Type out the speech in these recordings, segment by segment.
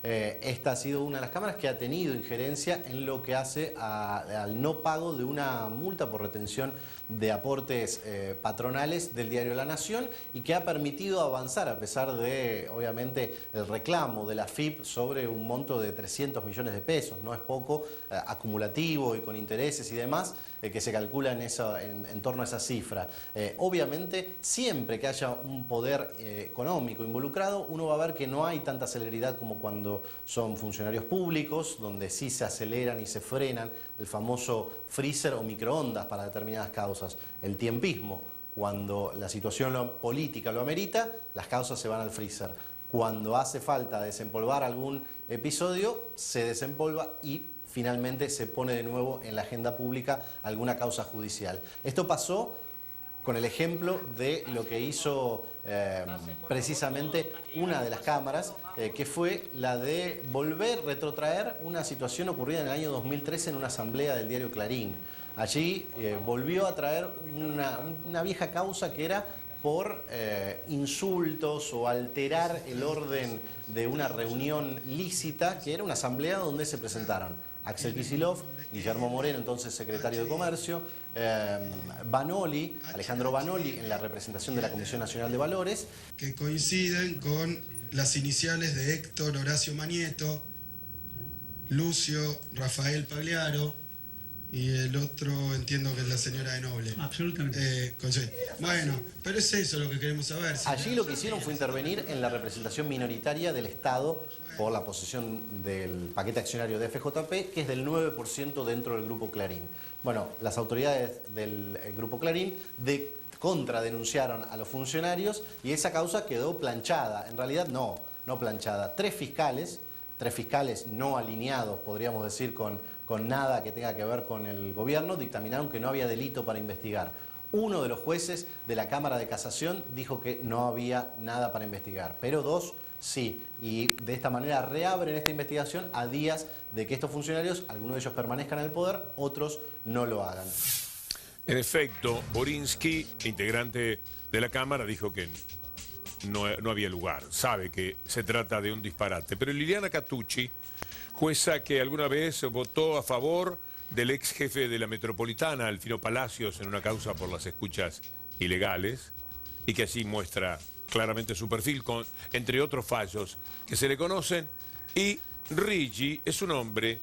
esta ha sido una de las cámaras que ha tenido injerencia en lo que hace al no pago de una multa por retención de aportes patronales del diario La Nación y que ha permitido avanzar a pesar de, obviamente, el reclamo de la AFIP sobre un monto de 300 millones de pesos. No es poco, acumulativo y con intereses y demás, que se calcula en torno a esa cifra. Obviamente, siempre que haya un poder económico involucrado, uno va a ver que no hay tanta celeridad como cuando son funcionarios públicos, donde sí se aceleran y se frenan, el famoso freezer o microondas para determinadas causas. El tiempismo, cuando la situación política lo amerita, las causas se van al freezer. Cuando hace falta desempolvar algún episodio, se desempolva y finalmente se pone de nuevo en la agenda pública alguna causa judicial. Esto pasó con el ejemplo de lo que hizo precisamente una de las cámaras, que fue la de retrotraer una situación ocurrida en el año 2013 en una asamblea del diario Clarín. Allí volvió a traer una vieja causa que era por insultos o alterar el orden de una reunión lícita, que era una asamblea donde se presentaron Axel Kicillof, Guillermo Moreno, entonces secretario de Comercio, Alejandro Banoli, en la representación de la Comisión Nacional de Valores. Que coinciden con las iniciales de Héctor Horacio Manieto, Lucio Rafael Pagliaro y el otro entiendo que es la señora de Noble. Absolutamente. Bueno, pero es eso lo que queremos saber. Allí lo que hicieron fue intervenir en la representación minoritaria del Estado por la posesión del paquete accionario de FJP, que es del 9% dentro del Grupo Clarín. Bueno, las autoridades del Grupo Clarín contradenunciaron a los funcionarios y esa causa quedó planchada. En realidad no planchada. Tres fiscales no alineados, podríamos decir, con nada que tenga que ver con el gobierno, dictaminaron que no había delito para investigar. Uno de los jueces de la Cámara de Casación dijo que no había nada para investigar, pero dos sí. Y de esta manera reabren esta investigación a días de que estos funcionarios, algunos de ellos permanezcan en el poder, otros no lo hagan. En efecto, Borinsky, integrante de la Cámara, dijo que no había lugar. Sabe que se trata de un disparate. Pero Liliana Catucci, jueza que alguna vez votó a favor del ex jefe de la Metropolitana, Alfino Palacios, en una causa por las escuchas ilegales, y que así muestra claramente su perfil, entre otros fallos que se le conocen, y Ricci es un hombre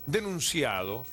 denunciado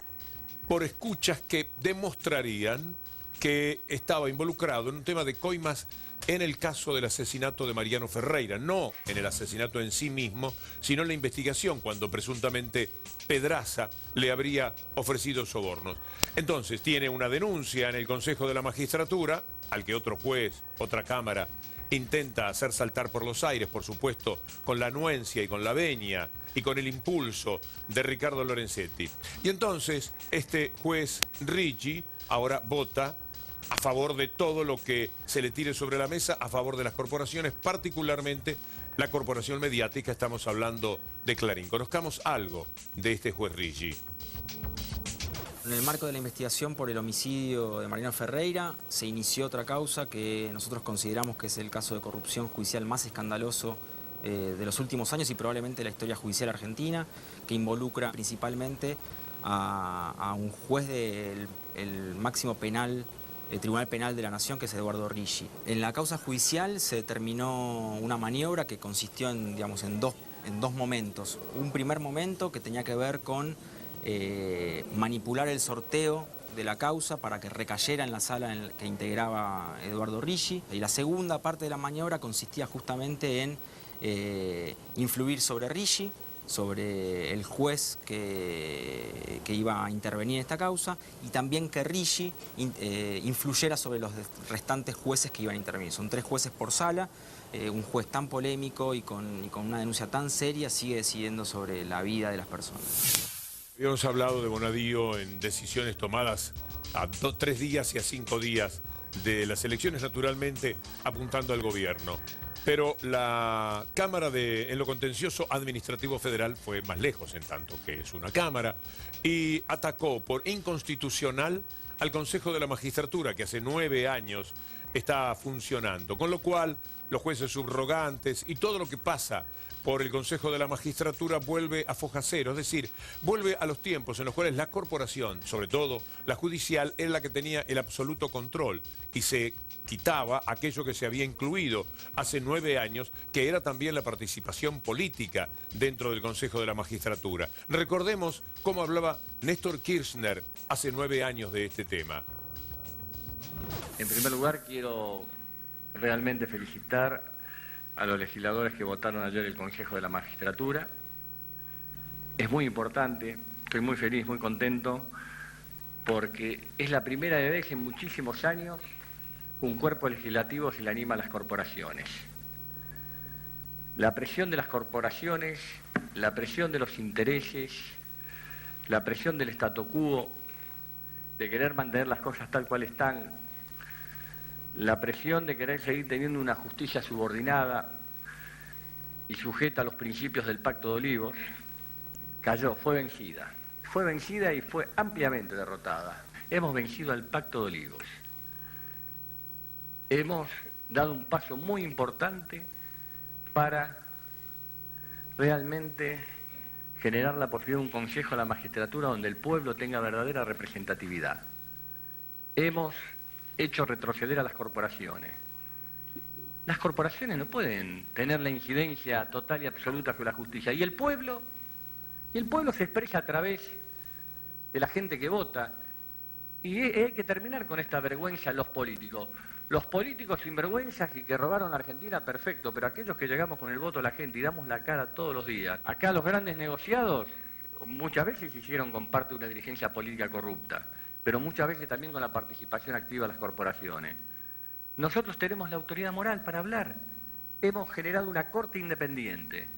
por escuchas que demostrarían que estaba involucrado en un tema de coimas en el caso del asesinato de Mariano Ferreira, no en el asesinato en sí mismo, sino en la investigación, cuando presuntamente Pedraza le habría ofrecido sobornos. Entonces, tiene una denuncia en el Consejo de la Magistratura, al que otro juez, otra Cámara, intenta hacer saltar por los aires, por supuesto, con la anuencia y con la venia y con el impulso de Ricardo Lorenzetti. Y entonces, este juez Ricci ahora vota a favor de todo lo que se le tire sobre la mesa, a favor de las corporaciones, particularmente la corporación mediática. Estamos hablando de Clarín. Conozcamos algo de este juez Ricci. En el marco de la investigación por el homicidio de Mariano Ferreira, se inició otra causa que nosotros consideramos que es el caso de corrupción judicial más escandaloso de los últimos años y probablemente la historia judicial argentina, que involucra principalmente a un juez del máximo penal, el Tribunal Penal de la Nación, que es Eduardo Ricci. En la causa judicial se determinó una maniobra que consistió en dos momentos. Un primer momento que tenía que ver con manipular el sorteo de la causa para que recayera en la sala que integraba Eduardo Ricci. Y la segunda parte de la maniobra consistía justamente en influir sobre Ricci, sobre el juez que iba a intervenir en esta causa, y también que Ricci influyera sobre los restantes jueces que iban a intervenir. Son 3 jueces por sala. Un juez tan polémico y con una denuncia tan seria sigue decidiendo sobre la vida de las personas. Habíamos hablado de Bonadío en decisiones tomadas a 3 días y a 5 días de las elecciones, naturalmente apuntando al gobierno. Pero la Cámara en lo contencioso administrativo federal fue más lejos, en tanto que es una Cámara, y atacó por inconstitucional al Consejo de la Magistratura, que hace 9 años está funcionando. Con lo cual, los jueces subrogantes y todo lo que pasa por el Consejo de la Magistratura vuelve a foja cero, es decir, vuelve a los tiempos en los cuales la corporación, sobre todo la judicial, era la que tenía el absoluto control y se quitaba aquello que se había incluido hace 9 años, que era también la participación política dentro del Consejo de la Magistratura. Recordemos cómo hablaba Néstor Kirchner hace 9 años de este tema. En primer lugar, quiero realmente felicitar a los legisladores que votaron ayer el Consejo de la Magistratura. Es muy importante, estoy muy feliz, muy contento, porque es la primera vez en muchísimos años que un cuerpo legislativo se le anima a las corporaciones. La presión de las corporaciones, la presión de los intereses, la presión del statu quo, de querer mantener las cosas tal cual están, la presión de querer seguir teniendo una justicia subordinada y sujeta a los principios del Pacto de Olivos, cayó, fue vencida y fue ampliamente derrotada. Hemos vencido al Pacto de Olivos. Hemos dado un paso muy importante para realmente generar la posibilidad de un Consejo de la Magistratura donde el pueblo tenga verdadera representatividad. Hemos hecho retroceder a las corporaciones. Las corporaciones no pueden tener la incidencia total y absoluta sobre la justicia. Y el pueblo se expresa a través de la gente que vota. Y hay que terminar con esta vergüenza los políticos. Los políticos sinvergüenzas y que robaron a Argentina, perfecto, pero aquellos que llegamos con el voto de la gente y damos la cara todos los días. Acá los grandes negociados muchas veces se hicieron con parte de una dirigencia política corrupta, pero muchas veces también con la participación activa de las corporaciones. Nosotros tenemos la autoridad moral para hablar. Hemos generado una corte independiente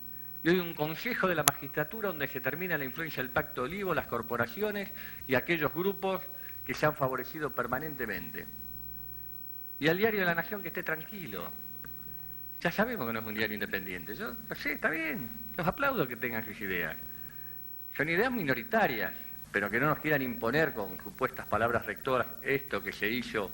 y hoy un Consejo de la Magistratura donde se termina la influencia del Pacto de Olivos, las corporaciones y aquellos grupos que se han favorecido permanentemente. Y al diario de la Nación que esté tranquilo. Ya sabemos que no es un diario independiente. Yo no sé, está bien. Los aplaudo que tengan sus ideas. Son ideas minoritarias, pero que no nos quieran imponer con supuestas palabras rectoras esto que se hizo.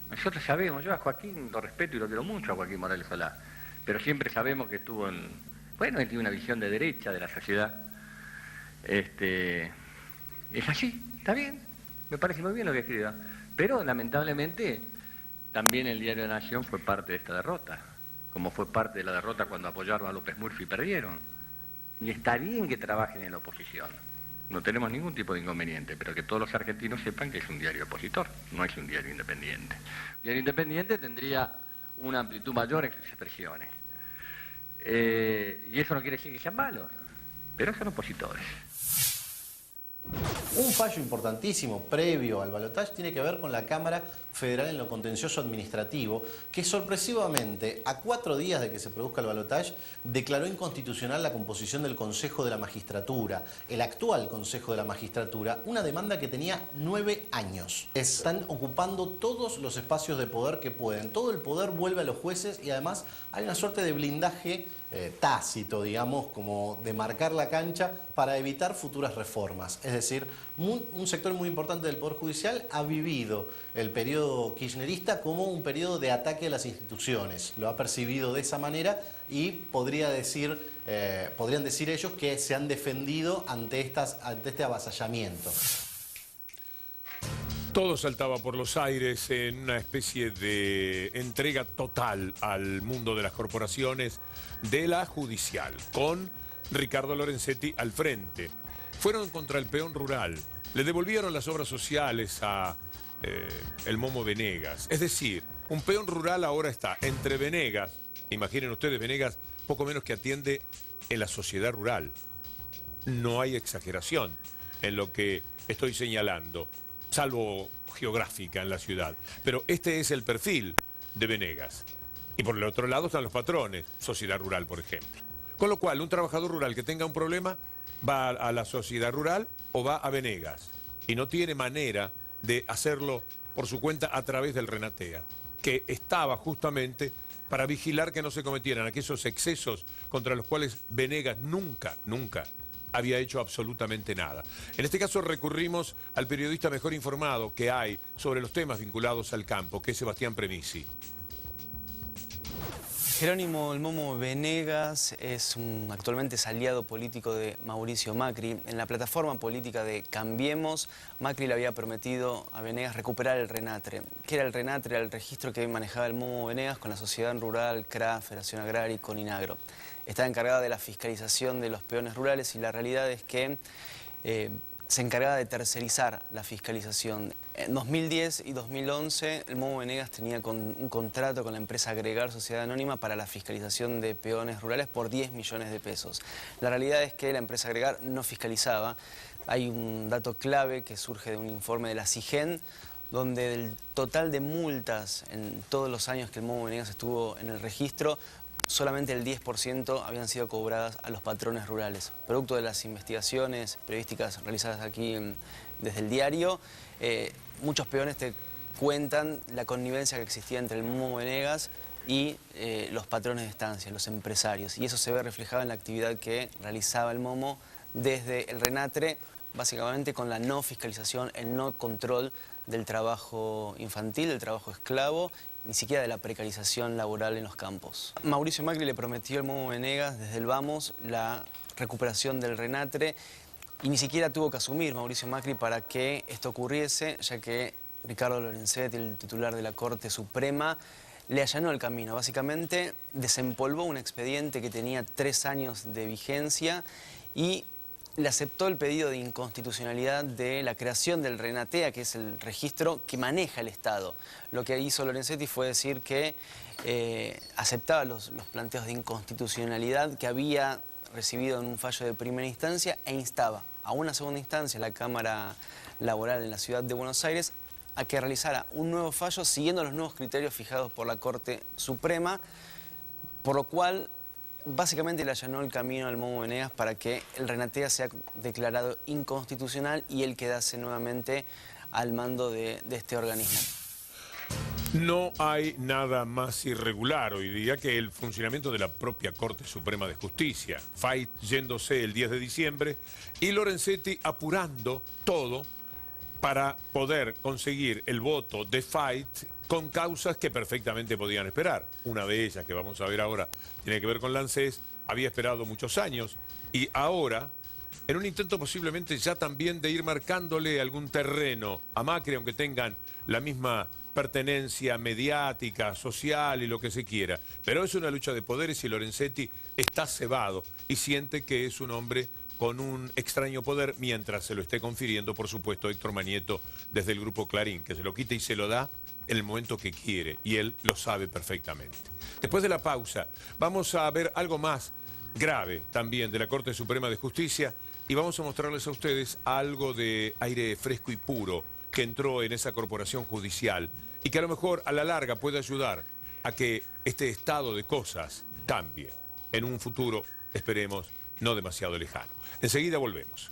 Nosotros sabemos, yo a Joaquín lo respeto y lo quiero mucho, a Joaquín Morales Solá, pero siempre sabemos que estuvo en... Bueno, él tiene una visión de derecha de la sociedad. Es así, está bien, me parece muy bien lo que escriba. Pero lamentablemente también el diario de la Nación fue parte de esta derrota, como fue parte de la derrota cuando apoyaron a López Murphy y perdieron. Y está bien que trabajen en la oposición. No tenemos ningún tipo de inconveniente, pero que todos los argentinos sepan que es un diario opositor, no es un diario independiente. Un diario independiente tendría una amplitud mayor en sus expresiones. Y eso no quiere decir que sean malos, pero son opositores. Un fallo importantísimo previo al balotaje tiene que ver con la Cámara Federal en lo contencioso administrativo, que sorpresivamente, a 4 días de que se produzca el balotaje, declaró inconstitucional la composición del Consejo de la Magistratura, el actual Consejo de la Magistratura, una demanda que tenía 9 años. Están ocupando todos los espacios de poder que pueden. Todo el poder vuelve a los jueces y además hay una suerte de blindaje tácito, digamos, como de marcar la cancha para evitar futuras reformas. Es decir, un sector muy importante del Poder Judicial ha vivido el periodo kirchnerista como un periodo de ataque a las instituciones. Lo ha percibido de esa manera y podrían decir ellos que se han defendido ante este avasallamiento. Todo saltaba por los aires en una especie de entrega total al mundo de las corporaciones de la judicial, con Ricardo Lorenzetti al frente. Fueron contra el peón rural, le devolvieron las obras sociales a el Momo Venegas. Es decir, un peón rural ahora está entre Venegas, imaginen ustedes, Venegas poco menos que atiende en la sociedad rural. No hay exageración en lo que estoy señalando, salvo geográfica en la ciudad. Pero este es el perfil de Venegas. Y por el otro lado están los patrones, sociedad rural, por ejemplo. Con lo cual, un trabajador rural que tenga un problema va a la sociedad rural o va a Venegas. Y no tiene manera de hacerlo por su cuenta a través del Renatea, que estaba justamente para vigilar que no se cometieran aquellos excesos contra los cuales Venegas nunca había hecho absolutamente nada. En este caso recurrimos al periodista mejor informado que hay sobre los temas vinculados al campo, que es Sebastián Premisi. Jerónimo El Momo Venegas actualmente es aliado político de Mauricio Macri. En la plataforma política de Cambiemos, Macri le había prometido a Venegas recuperar el RENATRE. ¿Qué era el RENATRE? Era el registro que manejaba el Momo Venegas con la Sociedad Rural, CRA, Federación Agraria y Coninagro. Estaba encargada de la fiscalización de los peones rurales y la realidad es que se encargaba de tercerizar la fiscalización. En 2010 y 2011 el Momo Venegas tenía un contrato con la empresa Agregar Sociedad Anónima para la fiscalización de peones rurales por 10 millones de pesos. La realidad es que la empresa Agregar no fiscalizaba. Hay un dato clave que surge de un informe de la CIGEN, donde del total de multas en todos los años que el Momo Venegas estuvo en el registro, solamente el 10% habían sido cobradas a los patrones rurales. Producto de las investigaciones periodísticas realizadas aquí desde el diario, muchos peones te cuentan la connivencia que existía entre el Momo Venegas y los patrones de estancia, los empresarios. Y eso se ve reflejado en la actividad que realizaba el Momo desde el RENATRE, básicamente con la no fiscalización, el no control del trabajo infantil, del trabajo esclavo, ni siquiera de la precarización laboral en los campos. Mauricio Macri le prometió al Momo Venegas desde el Vamos la recuperación del RENATRE y ni siquiera tuvo que asumir Mauricio Macri para que esto ocurriese, ya que Ricardo Lorenzetti, el titular de la Corte Suprema, le allanó el camino. Básicamente desempolvó un expediente que tenía 3 años de vigencia y le aceptó el pedido de inconstitucionalidad de la creación del RENATEA, que es el registro que maneja el Estado. Lo que hizo Lorenzetti fue decir que aceptaba los planteos de inconstitucionalidad que había recibido en un fallo de primera instancia e instaba a una segunda instancia, la Cámara Laboral en la Ciudad de Buenos Aires, a que realizara un nuevo fallo siguiendo los nuevos criterios fijados por la Corte Suprema, por lo cual básicamente le allanó el camino al Momo Venegas para que el RENATEA sea declarado inconstitucional y él quedase nuevamente al mando de este organismo. No hay nada más irregular hoy día que el funcionamiento de la propia Corte Suprema de Justicia. Fait yéndose el 10 de diciembre y Lorenzetti apurando todo para poder conseguir el voto de Fait con causas que perfectamente podían esperar. Una de ellas, que vamos a ver ahora, tiene que ver con la ANSES, había esperado muchos años y ahora, en un intento posiblemente ya también de ir marcándole algún terreno a Macri, aunque tengan la misma pertenencia mediática, social y lo que se quiera. Pero es una lucha de poderes y Lorenzetti está cebado y siente que es un hombre con un extraño poder mientras se lo esté confiriendo, por supuesto, Héctor Manieto desde el Grupo Clarín, que se lo quita y se lo da en el momento que quiere, y él lo sabe perfectamente. Después de la pausa, vamos a ver algo más grave también de la Corte Suprema de Justicia y vamos a mostrarles a ustedes algo de aire fresco y puro que entró en esa corporación judicial y que a lo mejor a la larga puede ayudar a que este estado de cosas cambie en un futuro, esperemos, no demasiado lejano. Enseguida volvemos.